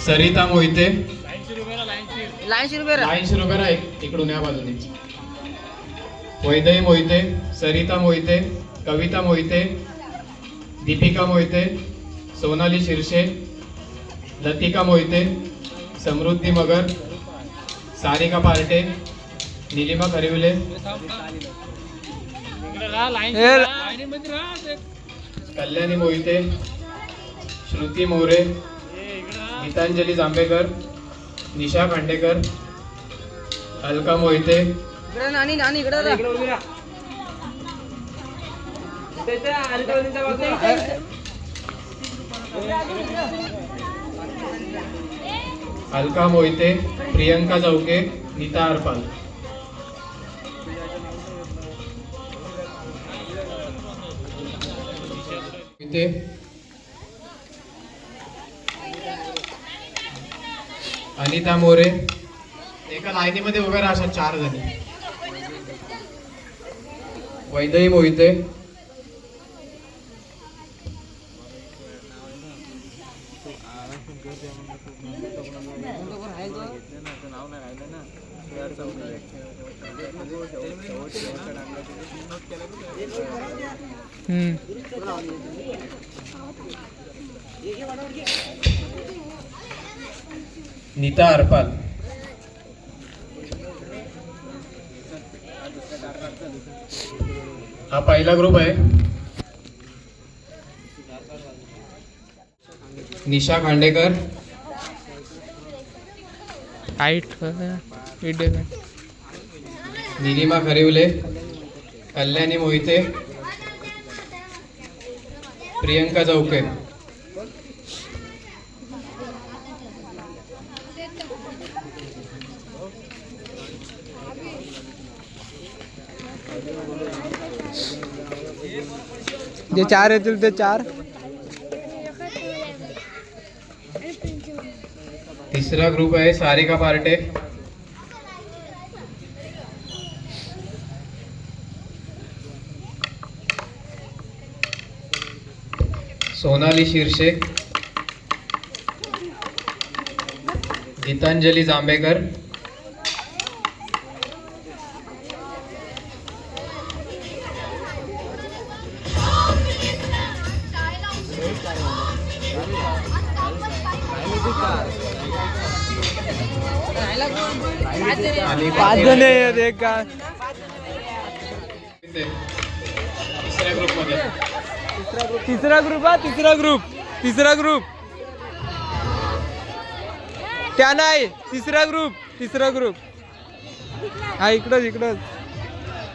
Sarita Mohite, line सुरू करा इकडून या बाजूने. वैदई मोहिते, सरिता मोहिते, कविता मोहिते, दीपिका मोहिते, सोनाली शिरशे, लतिका मोहिते, समृद्धी मगर, सारिका पार्टे, निलिमा खरिवले, कल्याणी मोहिते, श्रुती मोरे, गीतांजली जांभेकर, निशा खांडेकर, अलका मोहिते, अलका मोहिते, प्रियंका चौके, नीता अरपाल. अनिता मोरे. एका लाईनीमध्ये वगैरे अशा 4 जणी. वैदई मोहिते, नीता अरपाल. हा पहिला ग्रुप आहे. निशा खांडेकर, निलिमा खरिवले, कल्याणी मोहिते, प्रियंका चौके. जे 4 येतील ते 4. तिसरा ग्रुप आहे सारिका पार्टे, सोनाली शिरशे, गीतांजली जांभेकर, आणि 5 जण आहेत एक का. तिसऱ्या ग्रुपमध्ये तिसरा ग्रुप त्या नाही. तिसरा ग्रुप हा इकडंच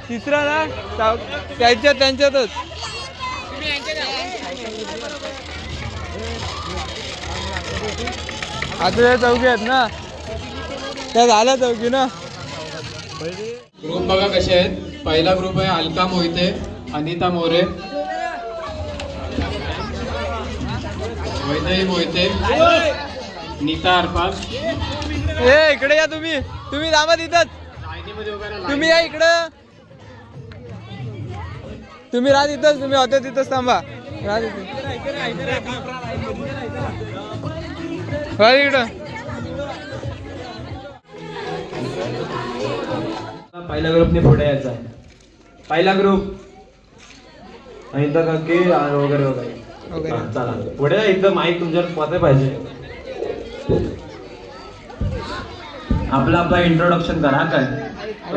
तिसरा ना त्यांच्यातच. आता त्या चौकी आहेत ना, त्या झाल्या चौकी ना. ग्रुप बघा कसे आहेत. पहिला ग्रुप आहे अलका मोहिते, अनिता मोरे, वैदई मोहिते, नीता अरपाल. इकडे या तुम्ही थांबा तिथंच. तुम्ही या इकडं. तुम्ही राहा तिथंच. तुम्ही होते तिथंच थांबा. राहा तिथं. इकडं पहिल्या ग्रुपने पुढे यायचा आहे. पहिला ग्रुप अनिता काके वगैरे. चला पुढे या. इथं माईक तुमच्यावर पोहोचले पाहिजे. आपला इंट्रोडक्शन करा. काय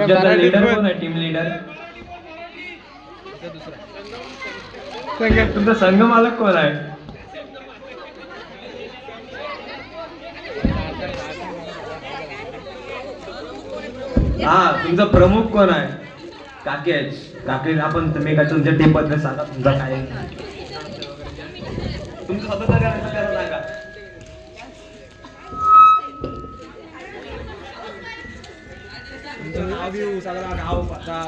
तुमचा लीडर कोण आहे? टीम लीडर तुमचा संघ मालक कोण आहे? हा तुमचा प्रमुख कोण आहे? काके आहेत. काके आपण तुम्ही काय तुमच्या टीम बद्दल सांगा. तुमचा काय तुमचं स्वतःचा करायचं सांगा. नाव पत्ता.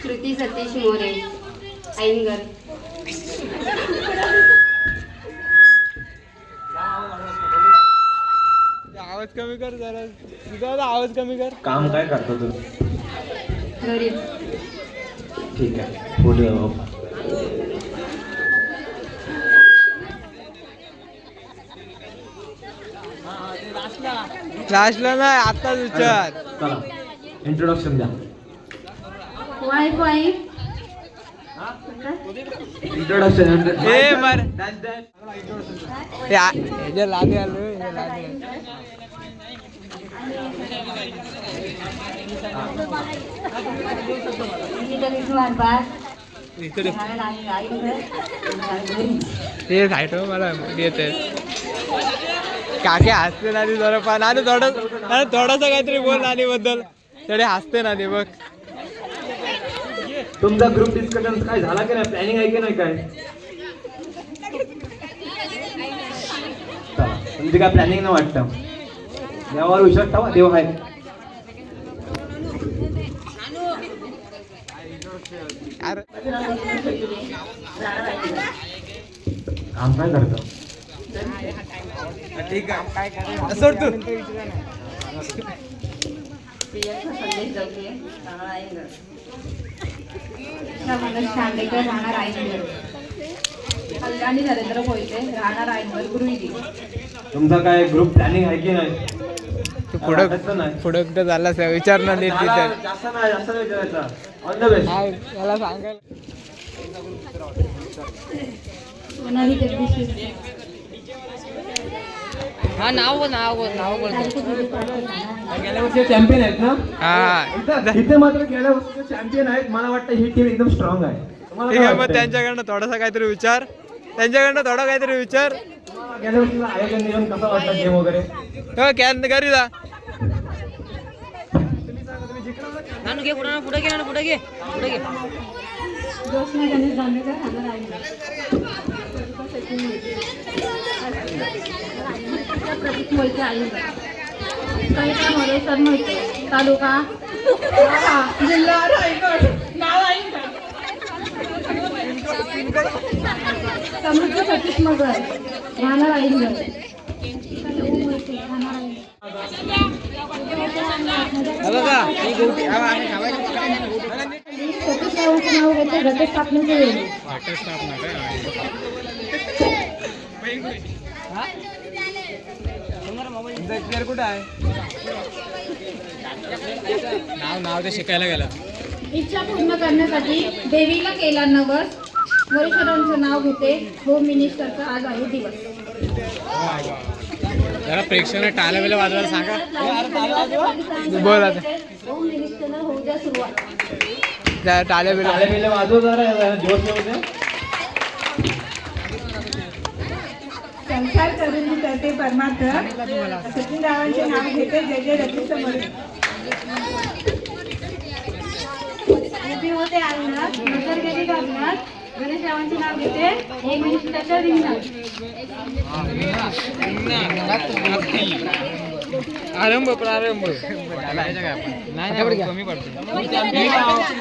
श्रुती सतीश मोरे, ऐनगर. आवाज कमी कर जरा. तुझा आवाज कमी कर. काम काय करतो तू? घरी. ठीक आहे पुढे जाऊ. लास्टला नाही आत्ताच विचार. चला इंट्रोडक्शन द्या. वाईफ वाईफ इंट्रोडक्शन ए मर ह्याच्या लादी आलो ह्याच्या लादी आलो. इकडे ते साईड मला येते काकी हसते ना जरा पण आणि थोडस काहीतरी बोल नानी बद्दल तरी हसते ना बघ. तुमचा ग्रुप डिस्कशन काय झाला की नाही? प्लॅनिंग आहे की नाही काय? चला, तुमची काय प्लॅनिंग नाही वाटतं? देवावर विश्वास ठेवा, देव आहे. अरे काम काय करतो? ठीक आहे सोड तू. शांडेकर राहणार आईनगर. कल्याणी नरेंद्र मोहिते राहणार आईनगर गृहिणी. तुमचा काय ग्रुप प्लॅनिंग आहे की नाही? तू वाटतं नाही. पुढं कुठं झाला विचार ना नीट मला तिथे. जास्त नाही विचारायचा. All the best. मला सांगायला सोनाली जगदीश हा नाव गेल्या वर्षी चॅम्पियन आहेत ना? हा इथे मात्र गेल्या वर्षी चॅम्पियन आहेत. मला वाटतं ही टीम एकदम स्ट्रॉंग आहे. तुम्हाला ठीक काय आहे मग वाटतंय? त्यांच्याकडनं थोडासा काहीतरी विचार. त्यांच्याकडनं थोडा काहीतरी विचार. गेल्या वर्षीचं आयोजन नियोजन कसं वाटतं गेम वगैरे? हो कॅन घरी जा. जोशना गणेश दांडेकर राहणार आईनगर. प्रतीक मोहिते आईनगर. कविता मोरेश्वर मोहिते तालुका जिल्हा रायगड नाव आईनगर. समृद्ध सतीश मगर राहणार आईनगर. सतीश रावांचं नाव घेते घटस्थापनेचे वेळी. कुठं आहे नाव ते शिकायला गेला. इच्छा पूर्ण करण्यासाठी देवीला केला नवस. मोरेश्वरांचं नाव घेते. होम मिनिस्टरचा आज आहे दिवस. जरा प्रेक्षकांना टाळ्या बिल्या वाजवायला सांगा. बोल आता. होम मिनिस्टरला होऊ द्या सुरुवात. टाळ्या बिल्या टाळे बिले वाजव जरा जोश येऊ दे. संसार करून करते परमार्थ. सचिनरावांचे नाव घेते. जय जय रती समर्थ. उभी होते आईनाथ नजर गेली गगनात. गणेशरावांचे नाव घेते. हे मिनिस्टरच्या रिंगणात. आरंभ प्रारंभ कमी पडतो.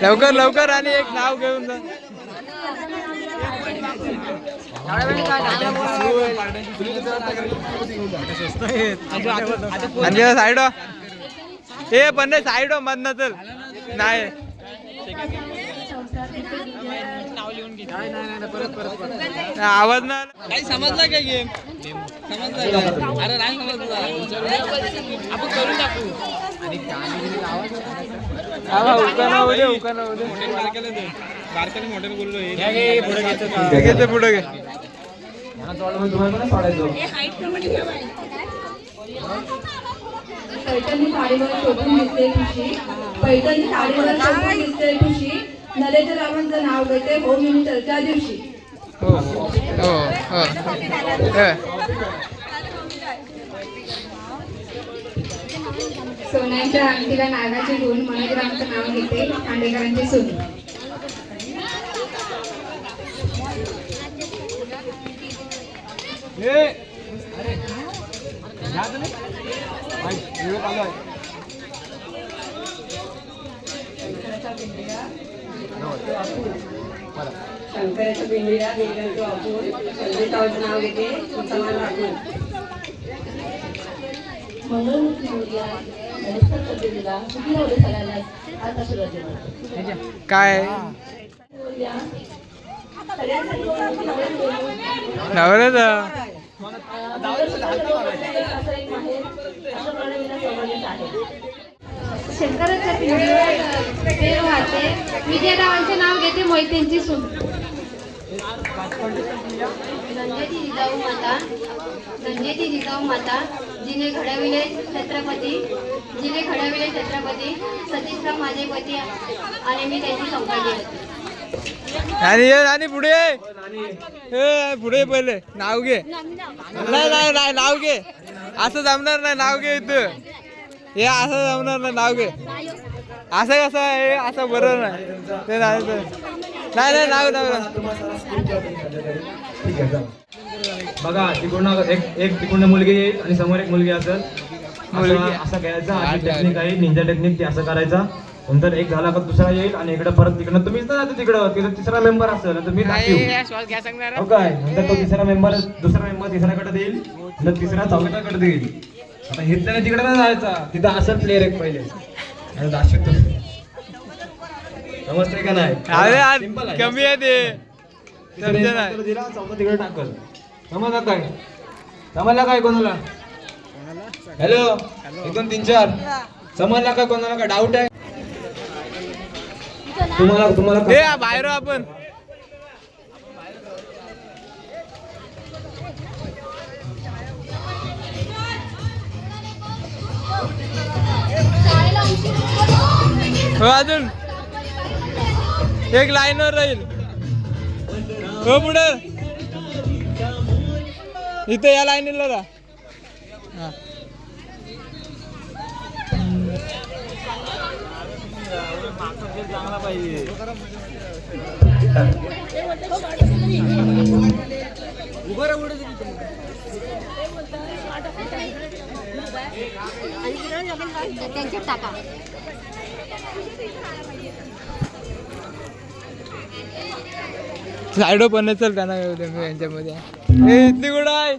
लवकर लवकर आणि एक नाव घेऊन जा. आणि साईड हे पण नाही साईड मधनं चल नाही. आवाज ना काही समजला काय गेम? समजला अरे नाही समजला आपण करून टाकू. पुढे घे. पैठणी साडीवर शोभून दिसते खुशी. पैठणी साडीवर शोभून दिसते खुशी. नरेंद्ररावांचं नाव घेते. होम मिनिस्टरच्या दिवशी. हो हो हो सोन्याच्या अंगठीला नागाचे गुण. मनोजरावांचं नाव घेते. खांडेकरांची सून. शंकराच्या पिंडीला नीलकंठ वापरून संदेशाचं नाव घेते. समान राखून. काय नवऱ्याचा ते वाहते. विजयरावांचे नाव घेते मोहितेंची सून. गंजेची जिजाऊ माता जिने घडविले छत्रपती सतीशराव माझे पती आणि मी त्यांची सौभाग्य होते. आणि पुढे पुढे पहिले नाव घे. नाही नाव घे. असं जमणार नाही. नाव घे इथं. हे असं जमणार नाही. नाव घे. असं कसं आहे. असं बरोबर नाही. ते नाही नाव ठीक आहे, बघा तिकडून एक तिकडून मुलगी येईल आणि समोर एक मुलगी असेल. असं करायचं. आधी टेक्निक आहे निंजा टेक्निक, ती असं करायचा. नंतर एक झाला का दुसरा येईल आणि इकडे परत तिकडं तुम्हीच ना तिकडं तिथं तिसरा मेंबर असेल तर मी काय नंतर तो दुसरा मेंबर तिसऱ्याकडे देईल, नंतर तिसरा चौथ्याकडे देईल. आता हे त्याने तिकडे नाही जायचा, तिथं असेल प्लेअर एक पहिले आणि दाखवतो. समजते का नाही? अरे कमी आहे ते. दिला चौथा तिकडे टाकल. समजला काय कोणाला? हॅलो 1 2 3 4 समजला का कोणाला? काय डाऊट आहे तुम्हाला? बाहेर आपण अजून एक लाईनवर राहील. हो पुढे इथे या लाईनीला राहा. चांगला पाहिजे. टाका सायडो पण चल त्यांना यांच्यामध्ये. इथली कुठं आहे?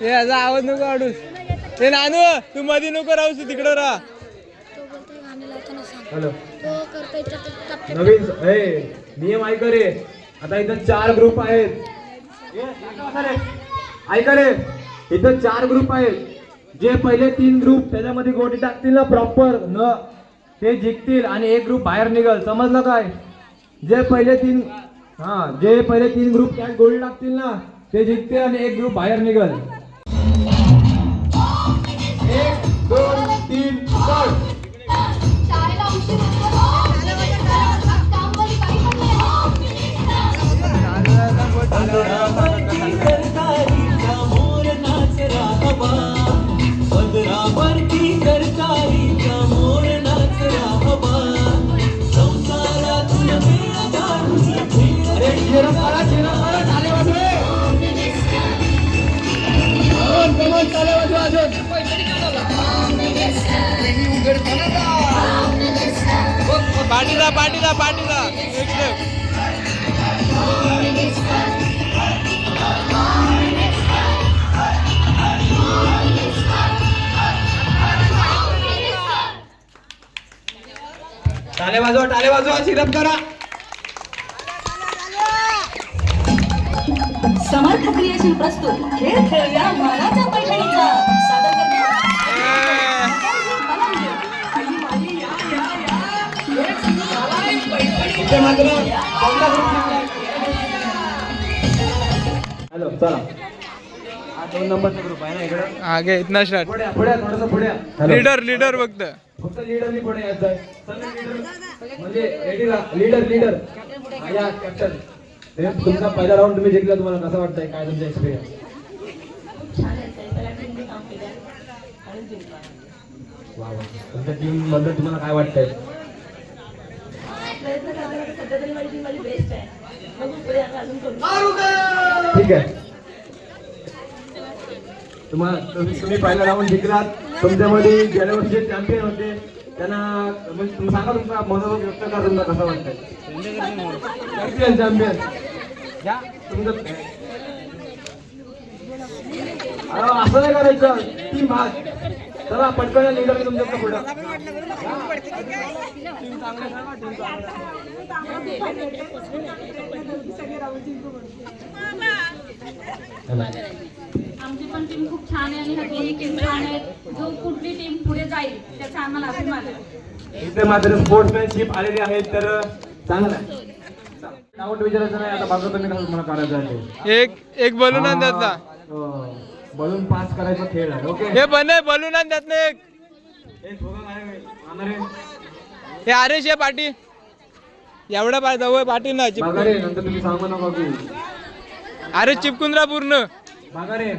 हे याचा आवाज नको काढूस. हे नानू तू मध्ये नको राहूस, तिकडं राहा. हॅलो नवीन नियम ऐका रे. आता इथं 4 ग्रुप आहेत. ऐका रे, इथं 4 ग्रुप आहेत. जे पहिले 3 ग्रुप त्याच्यामध्ये गोटी टाकतील ना प्रॉपर न, ते जिंकतील आणि एक ग्रुप बाहेर निघल. समजलं काय? जे पहिले 3 ग्रुप त्यात गोळी टाकतील ना ते जिंकतील आणि एक ग्रुप बाहेर निघल. 1 2 3 4 पाठीला टाळे वाजवा शिरप करा. समर्थ क्रियाशील प्रस्तुत खेळ खेळूया मानाच्या पैठणीचा सादर हॅलो चला. 2 नंबरचा ग्रुप आहे ना इकडे. आगे इतना स्टार्ट. पुढे थोडंसं पुढे. लीडर फक्त लीडरनी पुढे यायचं आहे. म्हणजे लीडर या कॅप्टन. तुमचा पहिला राऊंड तुम्ही जिंकला, तुम्हाला कसं वाटतंय? काय तुमचा एक्सपिरियन्स? तुमच्या टीम बद्दल तुम्हाला काय वाटतंय? ठीक आहे. तुम्ही पहिला राऊंड जिंकलात. तुमच्यामध्ये गेल्या वर्षी चॅम्पियन होते त्यांना तुम्ही सांगा तुमचा मनोभाव व्यक्त करा. तुमचा कसा वाटतंय? चॅम्पियन असं नाही करायचं. टीम भाग चला पटकन लीडर तुमच्या पुढे. आमची पण टीम खूप छान आहे आणि ह्या दोन्ही टीम छान आहेत. जो कुठली टीम पुढे जाईल त्याचा आम्हाला अभिमान आहे. इथे मात्र स्पोर्ट्समॅनशिप आलेली आहे तर चांगलं आहे. डाऊट विचारायचं नाही आता बघा तुम्ही कसं तुम्हाला करायचं आहे एक बलून आण त्यातला. बलून पास करायचा खेळ आहे. ओके हे बने बलून आण त्यातनं एक. हे आरेश आहे पाटी एवढा जवळ पाटी ना बघा रे नंतर तुम्ही सांगू नका की अरे चिपकून राहा पूर्ण. बघा रे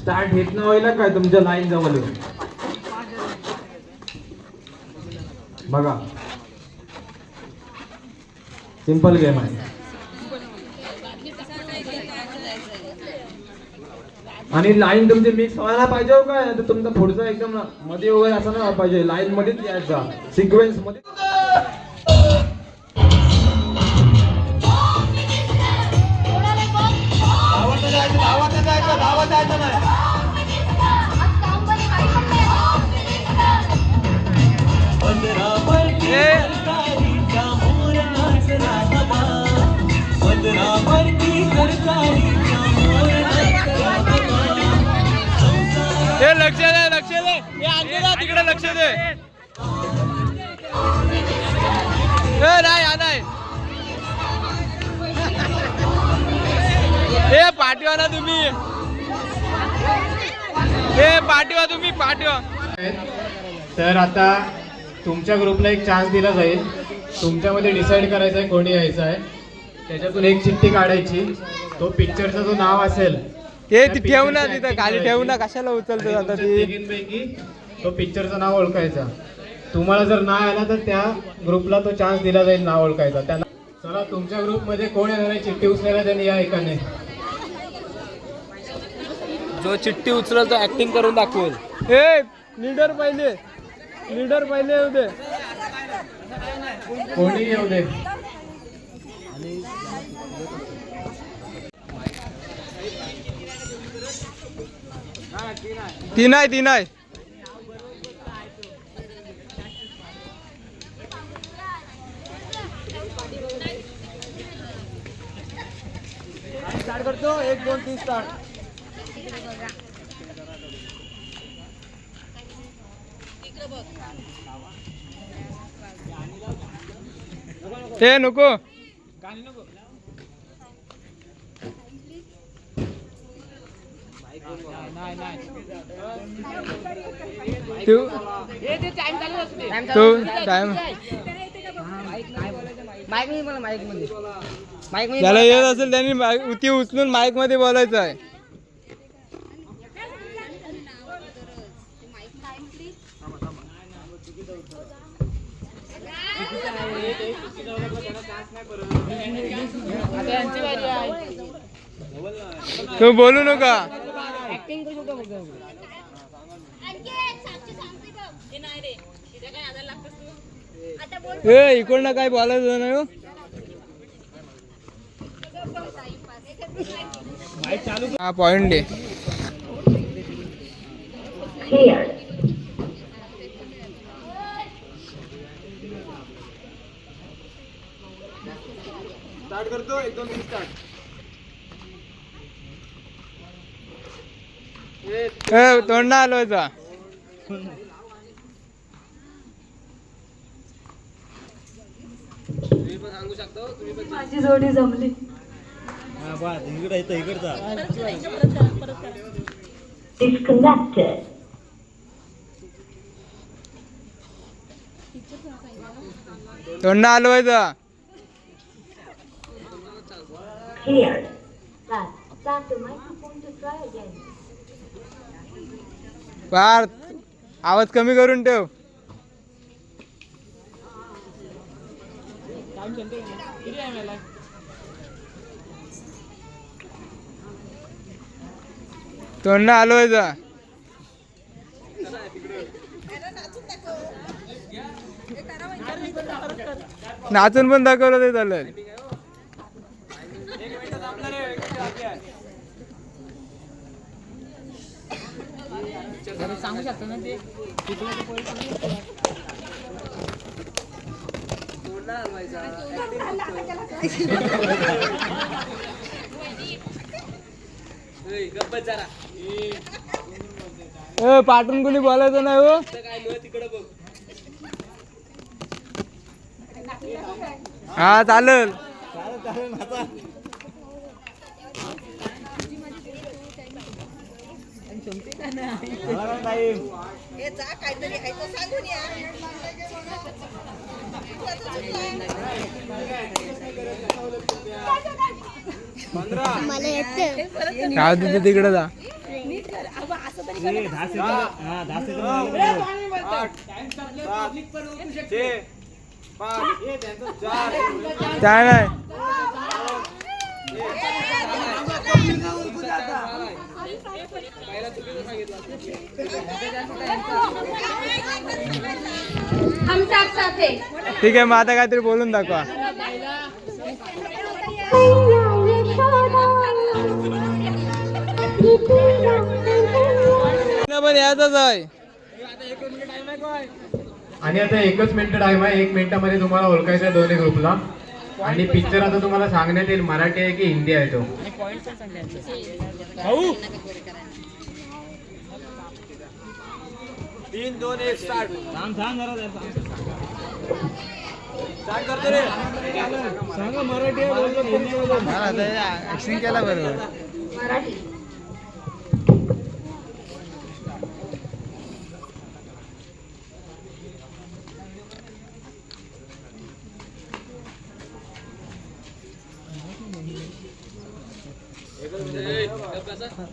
स्टार्ट हेत ना व्हायला काय तुमच्या लाईन जवळ बघा सिंपल गेम आहे आणि लाईन तुमची मिक्स व्हायला पाहिजे काय तर तुमचा पुढचा एकदम मध्ये वगैरे असं नाही पाहिजे लाईन मध्येच यायचा सिक्वेन्स मध्ये. हे लक्ष दे हे आणते ना तिकडे लक्ष दे. नाही हे पाठवा ना तुम्ही. हे पाठवा तुम्ही पाठवा. तर आता तुमच्या ग्रुपला एक चान्स दिला जाईल. तुमच्यामध्ये डिसाईड करायचं आहे कोणी यायचं आहे. त्याच्यातून एक चिठ्ठी काढायची. तो पिक्चरचं जो नाव असेल हे ती ठेवू ना तिथं खाली ठेवू ना कशाला उचलतो आता तुमच्या ती. तिघींपैकी तो पिक्चरचं नाव ओळखायचा. तुम्हाला जर नाही आला तर त्या ग्रुपला तो चान्स दिला जाईल नाव ओळखायचा. त्यांना चला तुमच्या ग्रुपमध्ये कोण येणार आहे चिठ्ठी उचलायला त्यांनी या एकाने. जो चिठ्ठी उचलल तो ऍक्टिंग करून दाखवेल. हे लीडर पहिले येऊ दे. कोणी येऊ दे. तीन आहे स्टार्ट करतो 1 2 3 स्टार्ट. हे नको तू टाइम त्याला येत असेल त्यांनी ती उचलून माईक मध्ये बोलायचं आहे. तू बोलू नका. इकडनं काय बोलायचं नाही. हा पॉइंट दे. स्टार्ट करतो 1 2 3 स्टार्ट. तोंड हलवायचा. माझी जोडी जमली. तोंड हलवायचा. पार आवाज कमी करून ठेव. तोंड हलवायचा. नाचून पण दाखवलं ते चालेल. सांगू शकतो ना ते. पाठून कोणी बोलायचं नाही हो. हा चालेल. राहू दे तिकडे जा. काय नाही हम साथ साथ है. ठीक आहे. मग आता काहीतरी बोलून दाखवा. पण यायचंच आहे. आणि आता 1 मिनिट टाइम आहे. 1 मिनिटामध्ये तुम्हाला ओळखायचं आहे दोन्ही ग्रुपला. आणि पिक्चर आता तुम्हाला सांगण्यात येईल मराठी आहे की हिंदी आहे तो. ऍक्शन केला बरोबर. मराठी.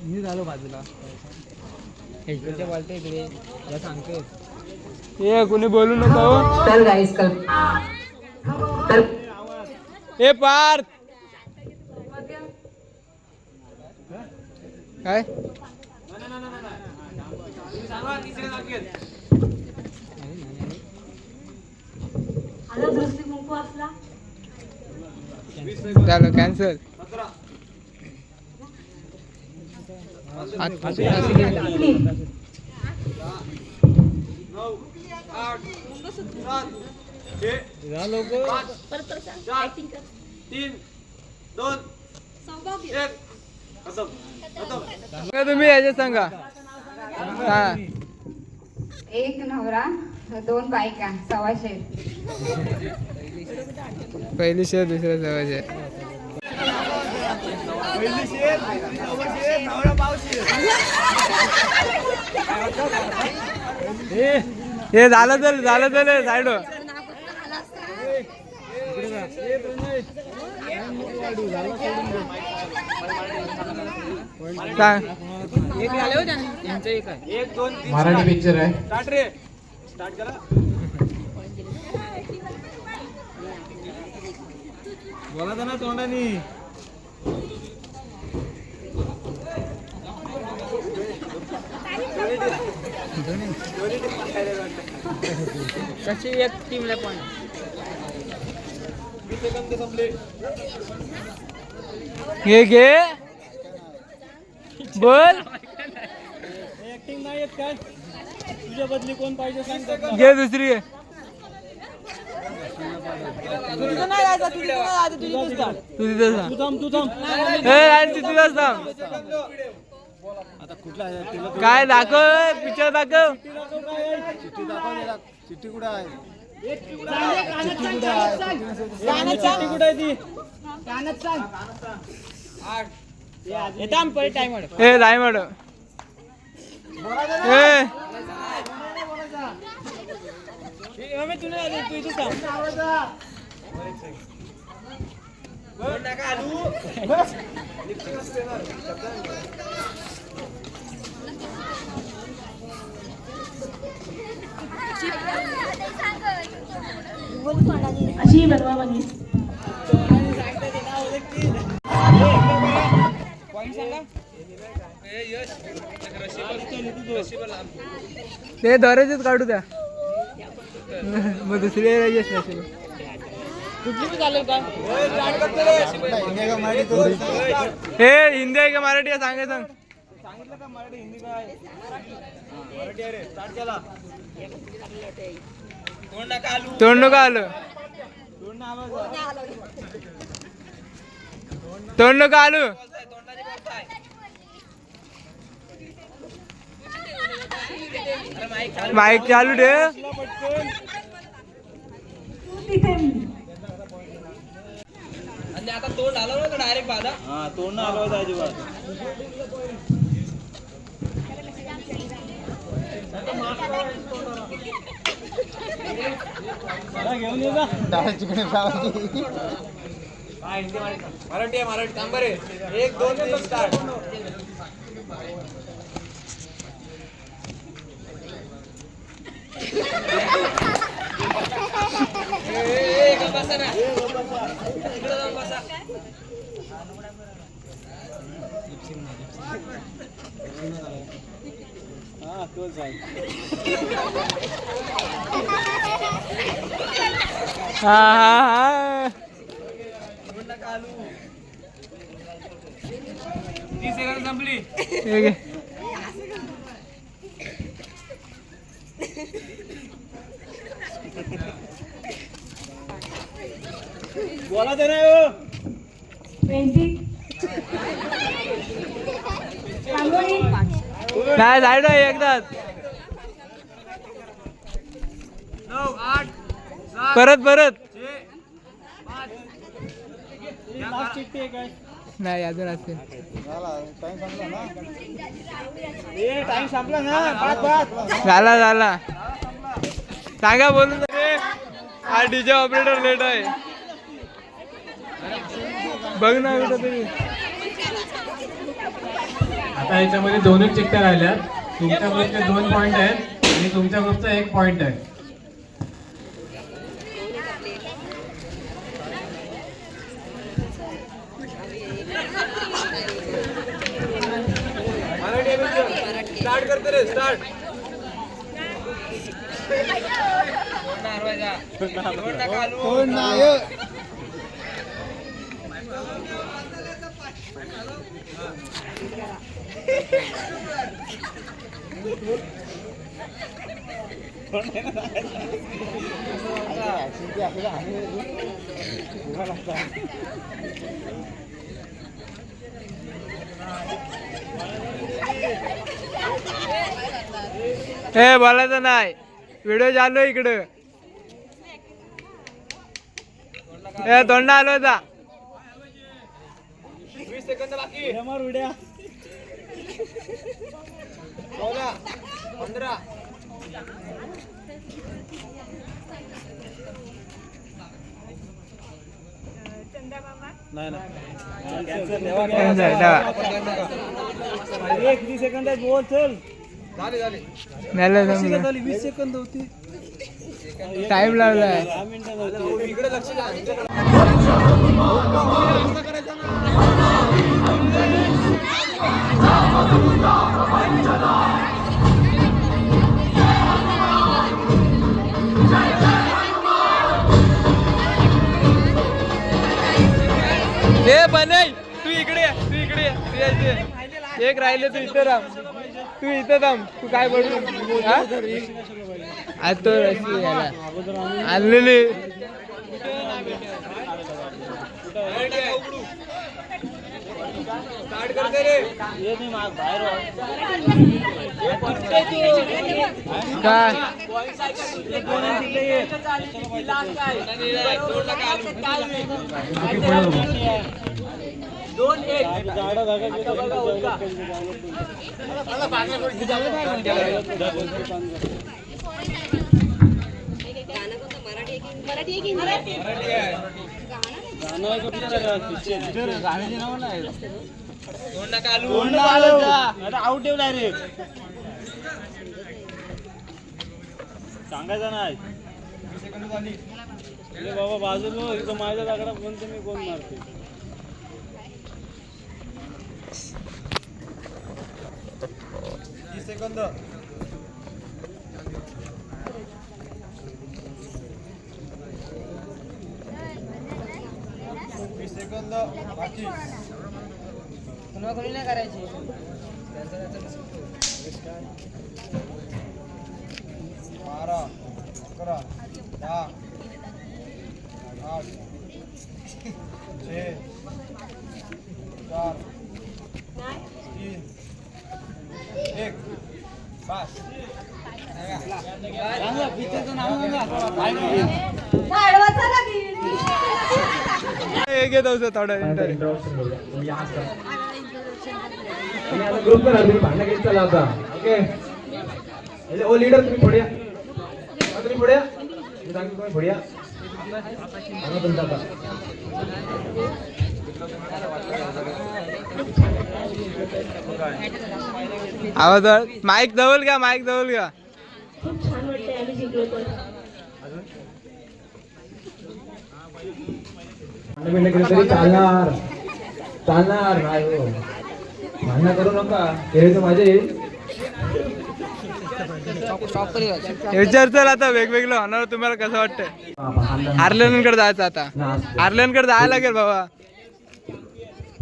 मी झालो बाजूला. इकडच्या बोलते इकडे सांगतो. हे कोणी बोलू नको. चल गाईस कल हे पार्थ काय आता दुसरी मुकू असला. झालं कॅन्सल. तुम्ही याचे सांगा. हा. 1 नवरा 2 बायका 100 पहिली शेर दुसऱ्या सवाशे. हे झालं तर साईड सांग. मराठी पिक्चर आहे. बोला ना तोंडानी. कशी एक टीमला पॉईंट. घे घे बोल. ऍक्टिंग नाही येत काय. तुझ्या बदली कोण पाहिजे सांग. घे दुसरी घे. काय दाखव पिक्चर दाखव. चिठ्ठी कुठे आहे. हे डायमंड. अशी बनवा बनी. ते दरेच काढू द्या. मग दुसरी हे हिंदी आहे का मराठी आहे सांगाय सांग. तोंड नका आलं. तोंड नका आलू. माईक चालू ठेव. तिथे आता तोंड आलं ना डायरेक्ट बाधा. हा तोंड आलं अजिबात. घेऊन ये जा. मराठी थांब रे. 1 2 3 स्टार्ट. बसा ना इकडे जाऊन बसा. हा तोच आहे. हा हा हा 30 सेकंद संपली. ठीक आहे. बोला ते नाही हो. पेंटिंग रांगोळी नाही जायचं एकदाच. 9 8 7 परत 6 5 चिठ्ठी आहे काय. नाही अजून असतील. टाइम संपला ना. 5 झाला सांगा बोलून. हा डीजे ऑपरेटर लेट आहे. बघ ना कुठं तरी. आता याच्यामध्ये 2च चिठ्ठ्या राहिल्यात. तुमच्या ग्रुपचे 2 पॉईंट आहेत आणि तुमच्या ग्रुपचा 1 पॉईंट आहे. स्टार्ट करते रे. स्टार्ट. हे बोलायचं नाही. व्हिडिओ चालू आहे इकडं. हे तोंड आलो होता. 20 सेकंद बाकी. मार उड्या. 14 15 नाही नाही. झाले. 1 सेकंद आहे. बोल चल. झाली 20 सेकंद होती. टाइम लावलाय. 10 मिनिटं होती. इकडे लक्ष द्या. हे बनय. तू इकडे ये. तू इकडे ये. तू यायचे. एक राहिले. तू इथं थांब. तू इथं थांब. तू काय बोलू. आज तो रस्सी याला आणलेली. स्टार्ट करते रे. ये नाही माग बाहेर काय झाडा धागा आउट ठेव डायरेक्ट. सांगायचं नाही. बाबा बाजूला इथं माझ्या दागडा कोणतं मी कोण मारते. सेकंद. सेकंद बाकी. पुन्हा कोणी नाही करायची. 12 11 10 8 6 4 3 1 वाढवायचा लागेल. हे घे जाऊ थोडं इंट्रोडक्शन बोलूया. तुम्ही या असता. तुम्ही आता ग्रुप करा, तुम्ही भांडणं घेत चला आता. ओके. ओ लीडर तुम्ही पुढे या. तुम्ही पुढे या. मी सांगतो तुम्ही पुढे या. सांगा तुमचं आता. आवाज माईक जवळ घ्या, माईक जवळ घ्या. खूप छान वाटतंय आम्ही जिंकलो तर. भांडण केलं तरी चालणार. चालणार नाही हो. भांडणं करू नका. हे तर माझे विचार चल आता वेगवेगळं होणार तुम्हाला कसं वाटतंय. हारलेनकडे जायचं आता. हारलेनकडे जायला लागेल बाबा.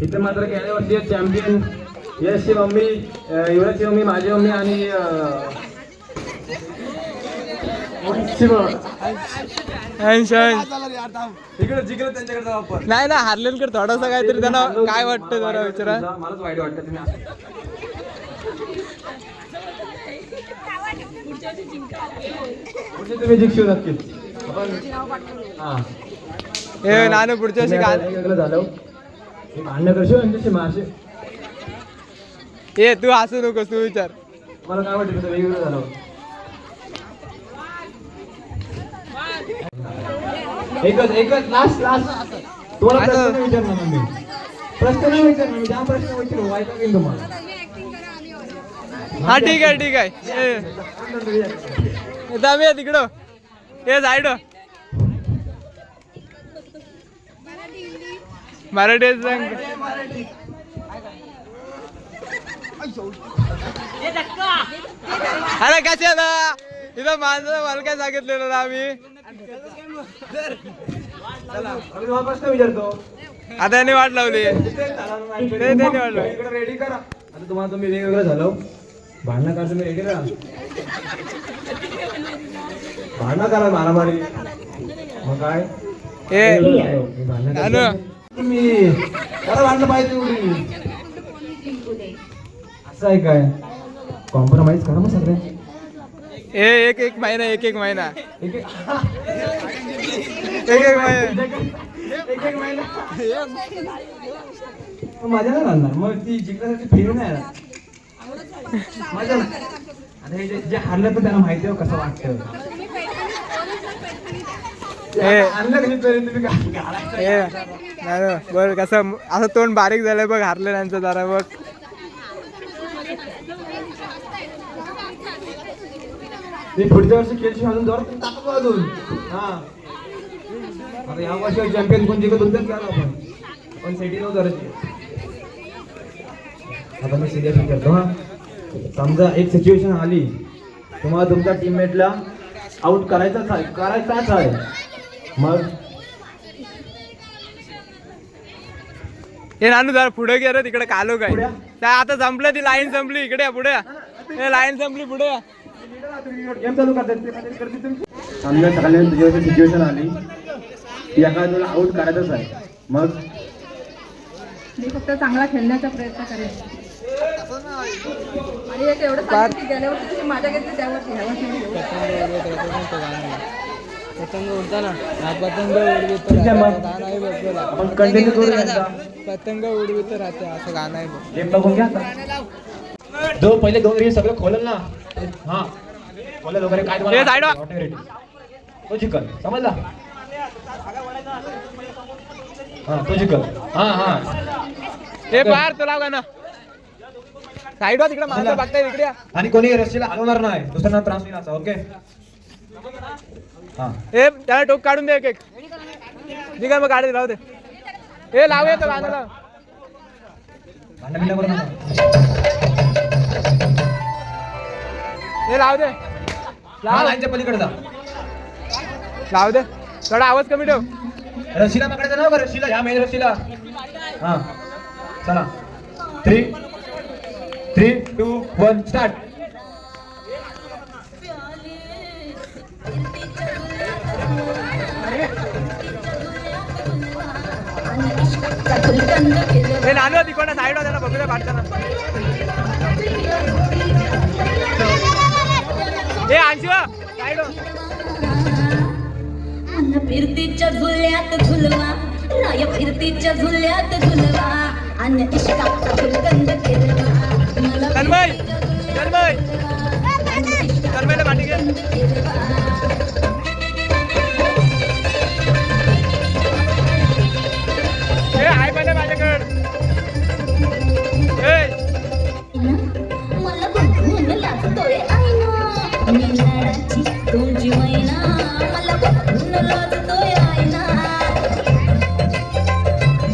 इथे मात्र गेल्या वर्षी चॅम्पियन यशची मम्मी, युवराजची मम्मी, माझी मम्मी आणि नाही ना हारलेनकडे थोडासा काहीतरी त्यांना काय वाटतं जरा विचारा. मलाच वाईट वाटतं तुम्ही तुम्ही जिंकू नक्की. हा हे नानू पुढच्या वर्षी वेगळं झालं. मी भांडणं करशील यांच्याशी मारशील. हे तू हसू नकोस, तू विचार. मला काय वाटतं तुझं वेगवेगळं झालं. एकच लास्ट तुम्हाला प्रश्न नाही विचारणार ना मी. प्रश्न नाही विचारणार मी. ज्या प्रश्न विचारू ऐका घेईन तुम्हाला. हा ठीक आहे ठीक आहे. दमे तिकडं हे साईड मराठी सांग. अरे कशाला इथं माझं मला काय सांगितलेलं ना आम्ही. तुम्हाला प्रश्न विचारतो. आता यांनी वाट लावली. त्यांनी वाट लावली. रेडी करा. आता तुम्हाला तुम्ही वेगवेगळं झालो. भांडणं करा तुम्ही रेडी करा. भांडणं करा मारामारी. मग काय ए भांडणं नानू करा तुम्ही. करा भांडणं पाहिजे तेवढी. असं आहे काय. कॉम्प्रोमाइज करा मग सगळे. एक एक महिना एक एक महिना एक एक एक एक महिना एक महिना माझ्या नाही राहणार. मग ती जिंकण्यासाठी फिरून नाही राहणार. माझ्या आता हे जे हारलं तर त्यांना माहिती आहे कसं वाटतं. आणलं कधी तरी तुम्ही बर कसं असं तोंड बारीक झालंय बघ हारलेल्यांचं जरा बघ. मी पुढच्या वर्षी खेळशी अजून जोरात टाकतो अजून. हा आता या वर्षी चॅम्पियन कोण जिंकत होतं की आपण पण सिटी नव्हतं जराची. आता मी सिरियस विचारतो. हा समजा एक सिच्युएशन आली, तुम्हाला तुमच्या टीममेटला आउट करायचाच आहे. मग हे नानू जरा पुढे गे रे. तिकडे कालो काय त्या आता संपलं. ती लाईन संपली. इकडे या, पुढे या. हे लाईन संपली, पुढे या. गेम चालू करतात. समजा सगळ्यांनी तुझ्या सिच्युएशन आली की एका तुला आउट करायचंच आहे. मग मी फक्त चांगला खेळण्याचा प्रयत्न करेन. आणि एक एवढं सांगेन की गेल्या वर्षी तुम्ही माझ्या घेतली त्या वर्षी ह्या वर्षी मी घेऊ. पतंग उडता ना. पतंग ठीक आहे मग आपण कंटिन्यू करू आता. पतंग उडवित राहते असं गाणं आहे बघ. गेम बघून घ्या आता. जो पहिले 2 रील सगळं खोलल ना. हा खोलल वगैरे काय हे side वा. तो जिंकल. समजला. हा तो जिंकल. हा हे पार तुला गाणं साईड वा. तिकडे माणसं बघताय तिकडे या. आणि कोणी रस्सीला हलवणार नाही. दुसऱ्यांना त्रास होईल असा. ओके. हा हे त्याला टोक काढून दे एक एक. ठीक आहे मग गाडी राहू दे. हे लाव येतो गाणं लाव. भांडण बिंडण करू नका. हे लाव दे. हा लाईनच्या पलीकडे जा. लाव दे. थोडा आवाज कमी ठेव. रस्सीला पकडायचं ना. रस्सीला ह्या मेन रस्सीला. हा चला 3, 2, 1 स्टार्ट. हे नानू तिकडनं साईड वा. त्याला बघूया पाडताना. हे अंशू साईड हो. अन्न फिरतीच्या झुल्यात झुलवा राय फिरतीच्या झुल्यात झुलवा अन्न इश्काचा फुलगंध फिरवा मला तन्मय तन्मय तन्मयला भांडी घे. हे आहे पहिले माझ्याकडं. ए मला बघून लाजतोय आईना मी लाडाची तुमची मैना मला बघून लाजतोय आईना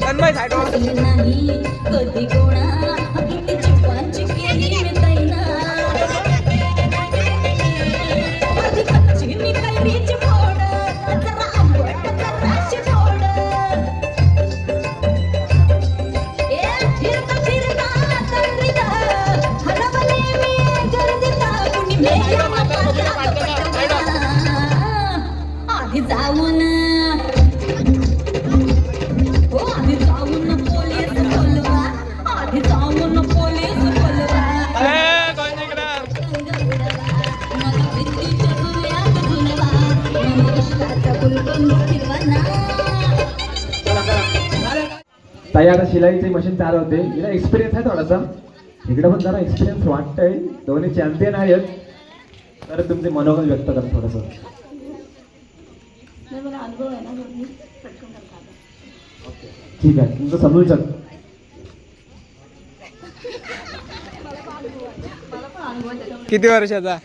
तन्मय साईड हो. नाही कधी कोणा किती चिपांची केली मी तैना कधी कच्ची मी कैरीची फोड जरा आंबट जराशी फोड ए फिरता फिरता तंद्रीता हरवले मी गर्दीता कुणी मेल्या आधी जाऊन हो आधी जाऊन पोलीस बोलवा आधी जाऊन पोलीस बोलवा ए कोण इकडं. मला प्रीतीच्या झुल्यात झुलवा मला इश्काचा फुलगंध फिरवा ना ताई आता शिलाईची मशीन तयार होते हिला एक्सपिरियन्स आहे थोडासा इकडे पण जरा एक्सपिरियन्स वाटतंय दोन्ही चॅम्पियन आहेत तर तुमचे मनोगत व्यक्त करा थोडंसं. मला अनुभव आहे ना म्हणून मी पटकन करता. ठीक आहे तुमचं सल्यूशन. किती वर्षाचा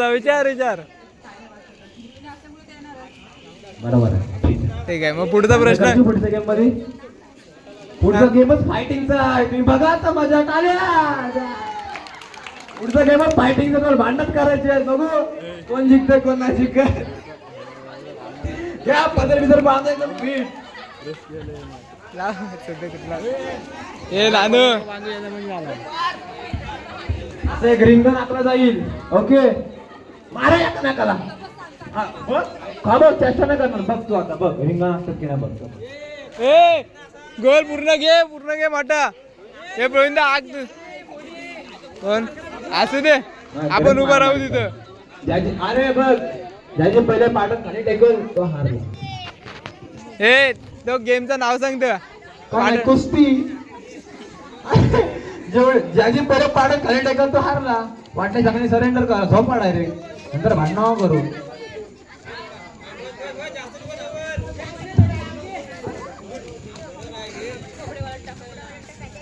विचार बरोबर आहे ठीक आहे. ठीक आहे. मग पुढचा प्रश्न पुढच्या गेम मध्ये पुढचा गेमच फायटिंगचा आहे तुम्ही बघा आता मजा आल्या. पुढचा गेमच फायटिंगचा तुम्हाला भांडण करायचे आहे बघू कोण जिंकतंय कोण नाही जिंकत. घ्या पदर बिदर बांधायचं पीठ. हे नानू असं एक रिंगण आखलं जाईल ओके मारा या नाकाला. हा बघ का बघ चेष्टा नाही करणार बघ तू आता बघ रिंगण असतात की नाही बघ. ए गोल पूर्ण घे मोठा. हे प्रवीण आग कोण असू दे आपण उभं राहू तिथं. अरे बघ ज्याचे पहिले पाठत खाली टेकल तो हारला. हे तो गेमचं नाव सांगतं. काय कुस्ती ज्याची पहिले पाडत खाली टेकल तो हारला. वाटणे सगळ्यांनी सरेंडर करा झोप डायरेक्ट नंतर भांडण करू.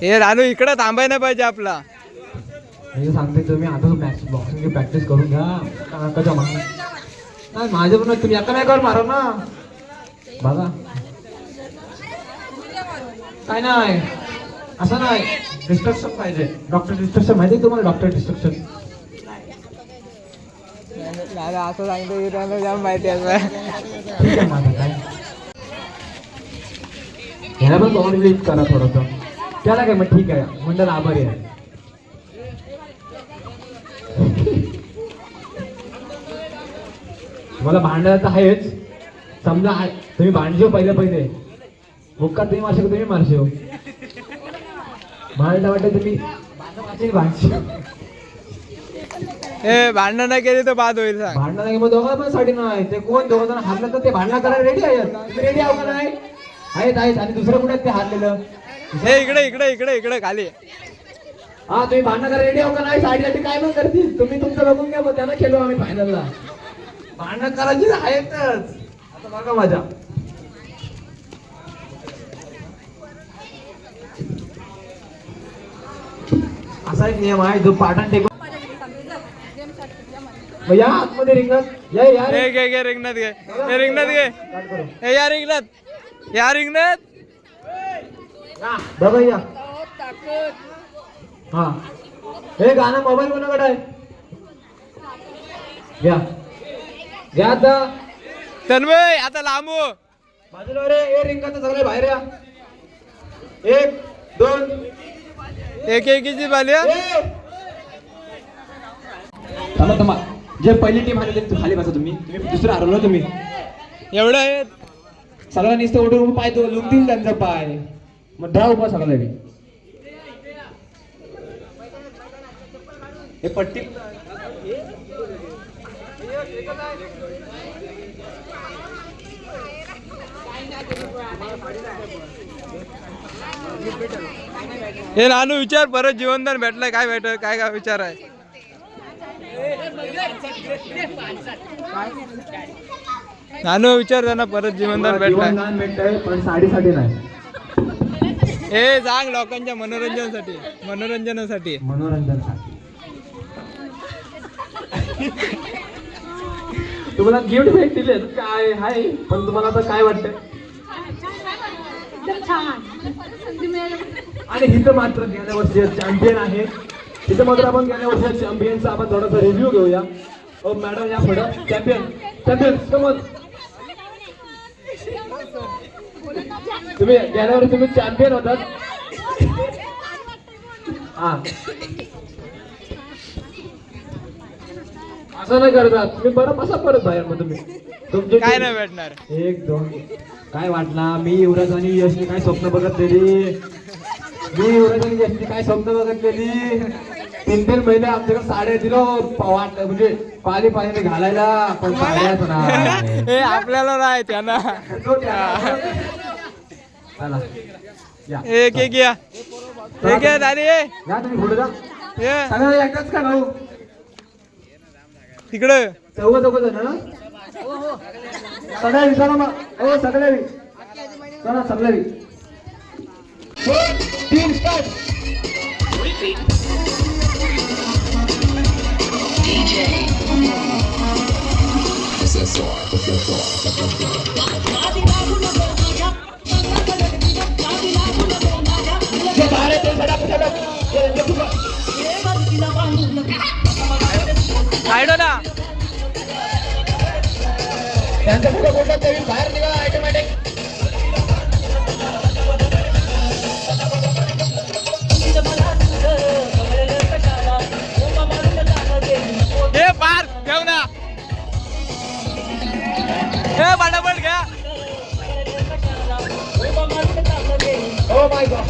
हे रानू इकडं थांबाय नाही पाहिजे आपला. मी सांगते तुम्ही आता बॉक्सिंगची प्रॅक्टिस करून घ्या. नाकाच्या मागे नाही माझ्या पण तुम्ही एका नाही कर मारा ना बघा काय नाही असं नाही डिस्ट्रक्शन पाहिजे. डॉक्टर डिस्ट्रक्शन माहिती आहे तुम्हाला डॉक्टर डिस्ट्रक्शन असं सांगतो जाम माहिती आहे. ठीक आहे माझं काय ह्याला पण दोन लिफ्ट करा थोडंसं त्याला काय मग ठीक आहे मंडळ आभारी आहे. मला भांडायचं आहेच समजा तुम्ही भांडशो पहिले मुक्का तुम्ही मारशो तुम्ही मारशो भांडा वाटत तुम्ही भांडशो. हे भांडण नाही केली तर बाद होईल सांग. भांडण नाही मग दोघा पण साठी नाही ते कोण दोघ जण हारलं तर ते भांडणं करायला रेडी आहेत. तुम्ही रेडी आहो का नाही आहेत आणि दुसरं कुठे ते हारलेलं. हे इकडे खाली. हा तुम्ही भांडणं करायला रेडी आहो का नाही साडीसाठी काय पण करतील तुम्ही तुमचं बघून घ्या मग त्यांना खेळू आम्ही फायनलला. भांडणं करायची आहेतच आता बघा मजा. असा एक नियम आहे जो पाटण टेकून या आतमध्ये रिंगणात या घे रिंगणात घे. हे रिंगणात घे. हे या रिंगणात बघा या हा हे गाणं मोबाईल कोणाकडे आहे घ्या आता. तन्मय आता लांबू बाजूला रे ए रिंगणात सगळे बाहेर या. 1 2 एकीची बाली. थांबा जे पहिली टीम आलेली खाली बसा तुम्ही दुसरं हरवलं तुम्ही एवढं आहे सगळ्या नुसतं उठून पाय तो लुकतील त्यांचा पाय मग धा उभा सगळं हे पट्टी हे नानू विचार परत जीवनदान भेटलाय काय भेट काय काय विचार आहे नानू विचार त्यांना परत जीवनदान भेटलाय जीवनदान भेटतंय पण साडीसाठी नाही, हे सांग लोकांच्या मनोरंजनासाठी मनोरंजनासाठी. तुम्हाला गिफ्ट भेट दिले काय आहे, पण तुम्हाला आता काय वाटतंय? आणि इथं मात्र गेल्या वर्षी चॅम्पियन आहे. इथं मात्र आपण गेल्या वर्षी चॅम्पियनचा आपण थोडासा रिव्ह्यू घेऊया. मॅडम या पुढं चॅम्पियन समज तुम्ही गेल्या वर्षी तुम्ही चॅम्पियन होतात. हा असं नाही करतात तुम्ही, बरं बसा परत बाहेर. मग तुम्ही तुमचे काय नाही भेटणार 1 2 काय वाटला? मी युवराज आणि यशनी काय स्वप्न बघितलेली, काय स्वप्न बघितलेली. 3-3 महिने आमच्याकडे साड्या दिलो वाट म्हणजे पाण्याने घालायला, पण साड्याच नाही. हे आपल्याला नाही त्यांना चला या. एक एक या एक या दारी ये या तुम्ही पुढे जा. ये सगळ्या एकच का भाऊ? तिकडं चौघ जण ना सगळ्या विचारा मग. हो सगळ्या चला सगळ्या 3 स्टार्ट. साईड ना त्यांच्या पुढे बोलतात तरी बाहेर निघा ऑटोमॅटिक. हे पार ठेव ना हे पटापट घ्या. ओ माय गॉड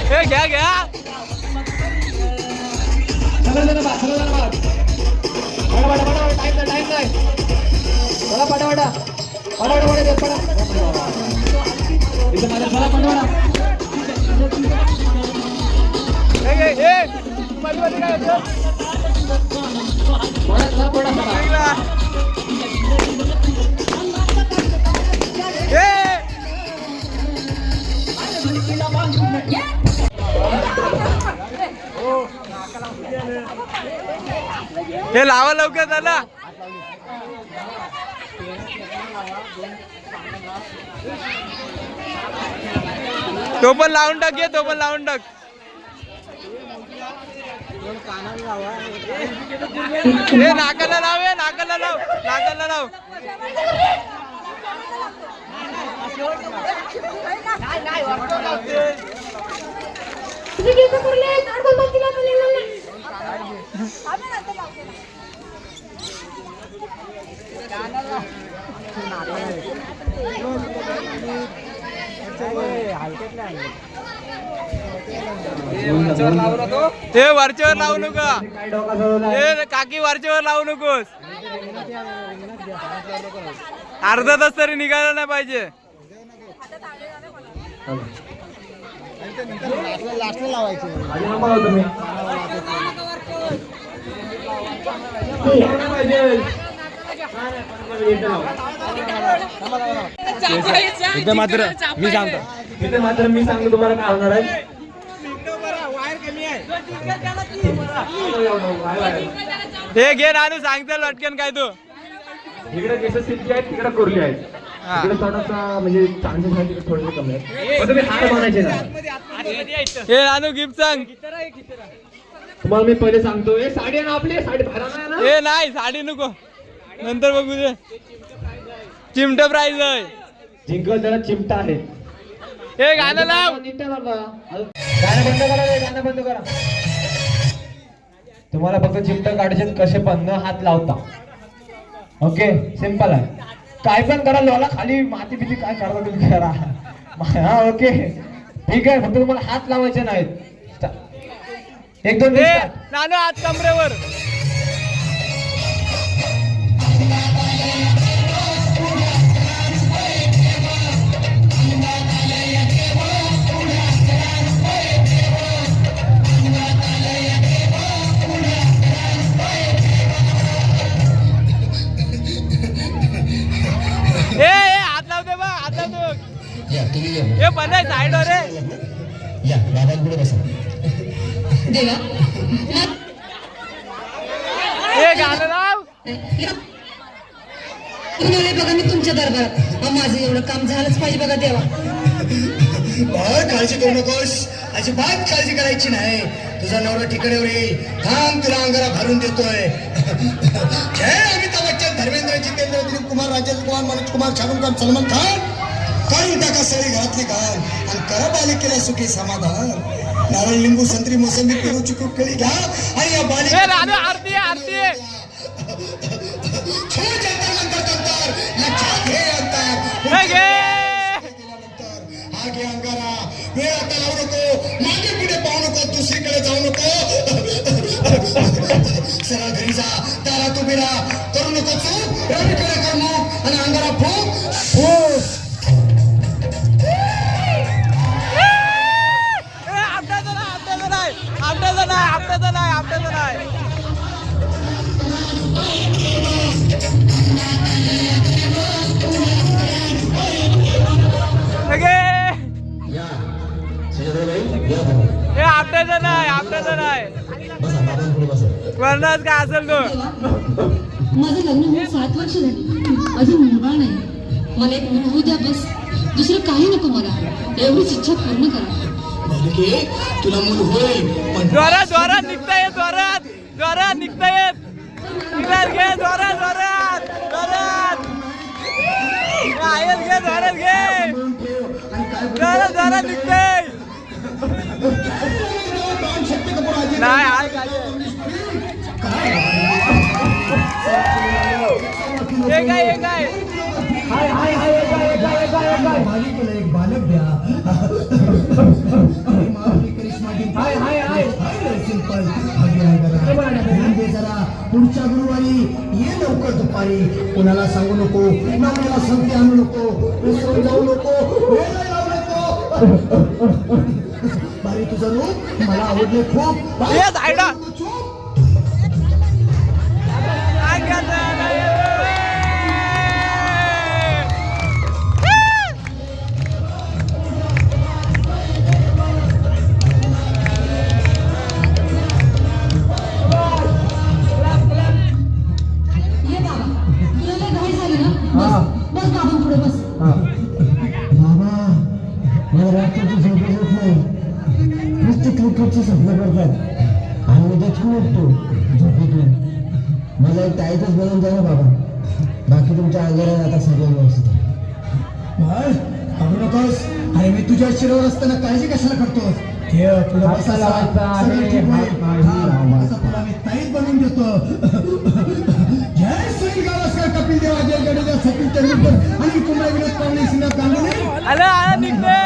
हे घ्या घ्या हे लावा लवकर झाला. तो पण लावून टाक घे तो पण लावून टाक. हे नाकाला लाव हे नाकाला लाव नाकाला लाव. हे वरच्यावर लावू नका. हे काकी वरच्यावर लावू नकोस. अर्धा तास तरी निघायला नाही पाहिजे. इथे मात्र मी सांगतो तुम्हाला काय होणार आहे. हे घे नानू सांगते लटकन काय तू. इकडे केस सिल्की आहेत तिकडे कोरली आहेत. इकडे थोडासा म्हणजे चान्सेस आहेत तिकडे थोडेसे कमी आहेत. पण तुम्ही हार मानायचे ना. हे नानू गिफ्ट सांग. तुम्हाला मी पहिले सांगतो हे साडी आहे ना आपली साडी भरा नाही ना. हे नाही साडी नको नंतर बघू दे. चिमट प्राइस आहे. जिंकल त्याला चिमटा आहे. हे गाणं लाव. गाणं बंद करा रे गाणं बंद करा. तुम्हाला फक्त चिमटा काढायचे कसे पण न हात लावता. ओके सिंपल आहे. काय पण करा लोला खाली माती बिती काय करता तुम्ही करा. हा ओके ठीक आहे, फक्त तुम्हाला हात लावायचे नाहीत. एक दोन ए नानू हात कमरेवर. हात लावते बा, हात लावतो. हे बंद आहे साईडवर रे. या बाबांपुढे बसा. देवा हे गाणं लाव. तुम्ही आले बघा मी तुमच्या दरबारात. माझं एवढं काम झालंच पाहिजे बघा देवा. काळजी करू नकोस, अजिबात काळजी करायची नाही. तुझा नवरा ठिकाणावर येईल. थांब, तुला अंगारा भरून देतोय. जय अमिताभ बच्चन, धर्मेंद्र, जितेंद्र, दिलीप कुमार, राजेंद्र कुमार, मनोज कुमार, शाहरुख खान, सलमान खान. काढून टाका सगळी घरातली घाण आणि करा बालिकेला सुखी समाधान. नारळ, लिंबू, संत्री, मोसंबी, पेरू, चिकू, केळी घ्या आणि या हे रानू आरती आहे, आरती आहे. छो जंतर मंतर जंतर, लक्षात घे अंतर. हे घे. हा घे अंगारा. वेळ आता लावू नको, मागे पुढे पाहू नको, दुसरीकडे जाऊ नको. सरळ घरी जा, दारात उभी राहा, करू नको चूक. रवीकडे कर मूक आणि अंगारा फूक फूक. आपल्याचं नाही. हे आपल्याचं नाही. वर्णच काय असेल तो. माझं लग्न होऊन 7 वर्ष झाली, अजून मुलगा नाही. मला एक मुलं होऊ द्या बस, दुसरं काही नको मला. एवढीच इच्छा पूर्ण करा. तुला मूल होईल पण जोरात निघता येत. जोरात निघता येत. घे जोरात घे. जोरात निघते. नाही हाय काय एक बालक द्या. जरा पुढच्या गुरुवारी ये लवकर दुपारी. कोणाला सांगू नको, नावाला संगती आणू नको, विसरून जाऊ नको, वेळ लावू नको. बारी तुझं रूप मला आवडले खूप. स्वप्न करतात आणि उद्या छान उठतो झोपेतून. मला एक टाईटच बनवून द्या ना बाबा. बाकी तुमच्या आजारा आता सगळं व्यवस्थित आहे. करू नकोस. अरे मी तुझ्या शिरावर असताना काळजी कशाला करतोस. तुला मी ताईच बनवून देतो. जय सुनील गावस्कर, कपिल देव, अजय जडेजा, सचिन तेंडुलकर आणि कुमार विनोद कांबळे, श्रीनाथ कांबळे. निघते.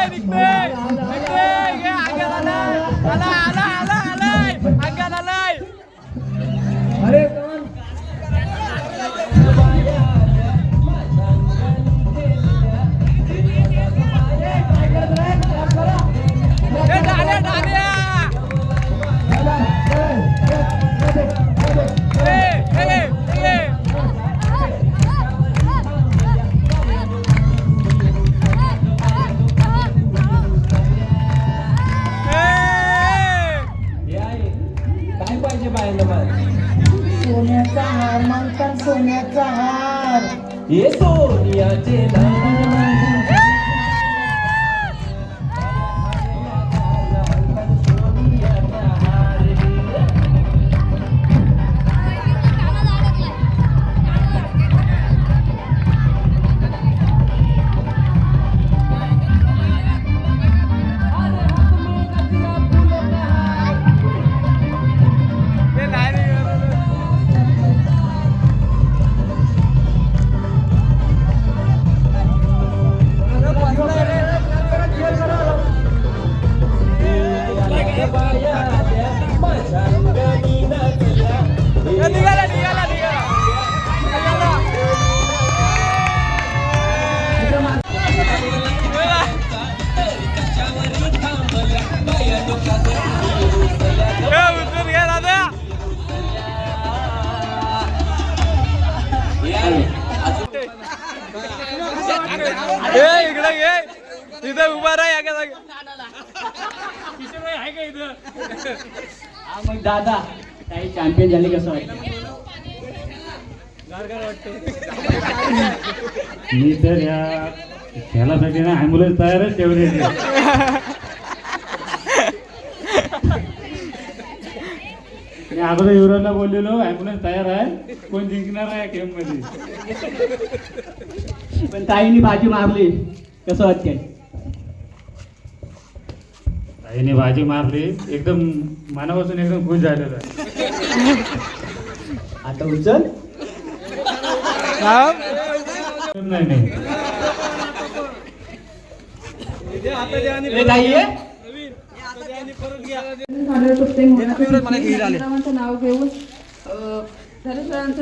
अरे सोन्याचा हार मागतात, सोन्याचा हार. हे सोनियाचे इकडे घे इथं उभा राहा एका जागी. आहे का इथं मग दादा काही चॅम्पियन झाले कसं वाटतं? मी तर या खेळासाठी ना ॲम्ब्युलन्स तयारच ठेवली. मी अगोदर युवराजला बोललेलो ॲम्ब्युलन्स तयार आहे, कोण जिंकणार आहे गेम मध्ये. पण ताईंनी बाजी मारली कसं वाटतंय? ताईने बाजी मारली, एकदम मनापासून एकदम खुश झालेलो आहे. आता उचल. नाही नाही सरांचं नाव घेऊन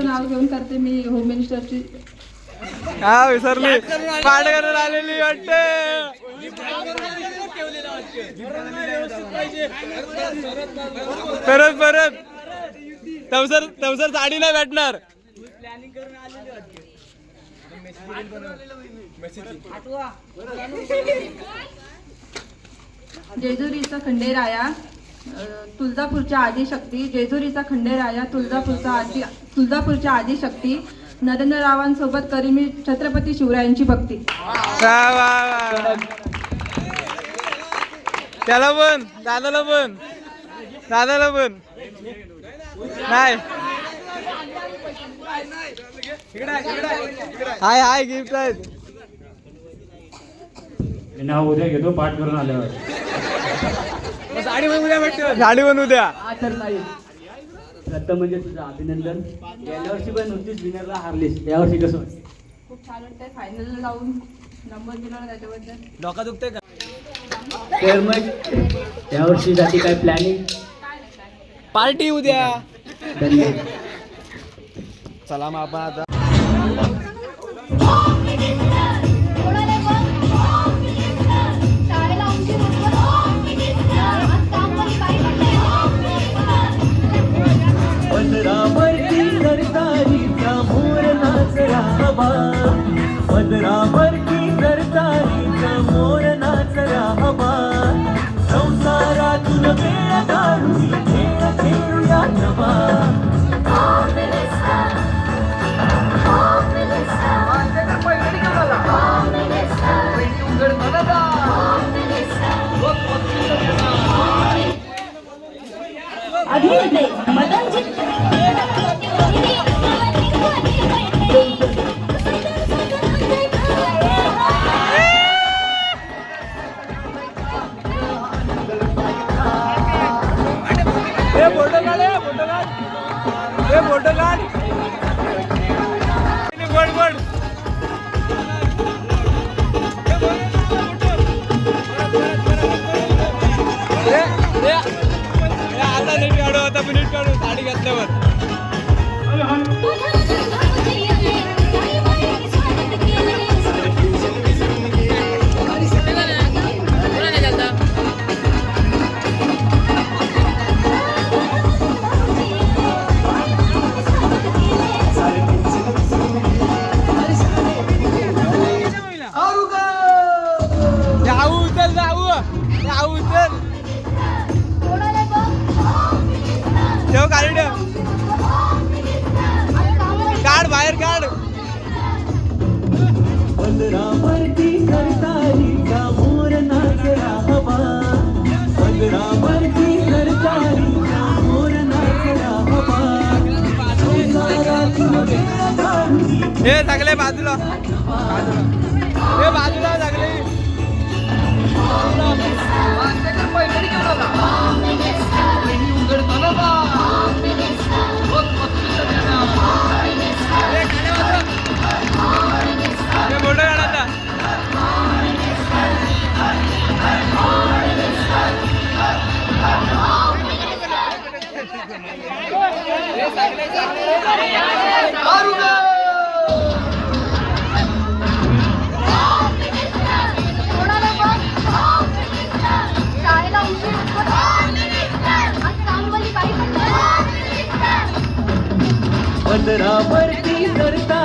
नाव घेऊन करते मी होम मिनिस्टरची. हा विसरली पाठ करायला आलेली वाटते. परत परत तवसर साडी नाही भेटणार. जेजुरीचा खंडेराया तुळजापूरच्या आदिशक्ती. जेजुरीचा खंडेराया तुळजापूरच्या आदिशक्ती. नरेंद्ररावांसोबत करी मी छत्रपती शिवरायांची भक्ती. वा वा वा. त्याला पण दादाला पण नाही. हाय गिफ्ट आहेत. मी नाव उद्या घेतो पाठ करून आल्यावर. साडी बनवू द्या. हा तर ताई प्रथम म्हणजे तुझं अभिनंदन. गेल्या वर्षी पण नुकतीच विनरला हारलीस, यावर्षी कसं वाटतं? खूप छान वाटतंय फायनल जाऊन नंबर दिला त्याच्याबद्दल. डोका दुखते का? तर मग यावर्षीसाठी काय प्लॅनिंग? पार्टी उद्या. धन्यवाद. चला मग आपण आता पदरावरती सरतारीचा मोर नाचला हवा. पदरावरती सरतारीचा मोर नाचला हवा. संसारातून वेळ काढून खेळ खेळूया नवा. अभिनेते मदनजीत फोटो काढ. आता नीट काढू, आता नीट काढू साडी घातल्यावर. काढ बाहेर काढ. पदरावरती सरतारीचा मोर नाचला हवा. पदरावरती सरतारीचा मोर नाचला हवा. संसारातून वेळ काढून हे सगळे बाजूला हे बाजूला सगळे. फोटो काढा. पदरावरती सरता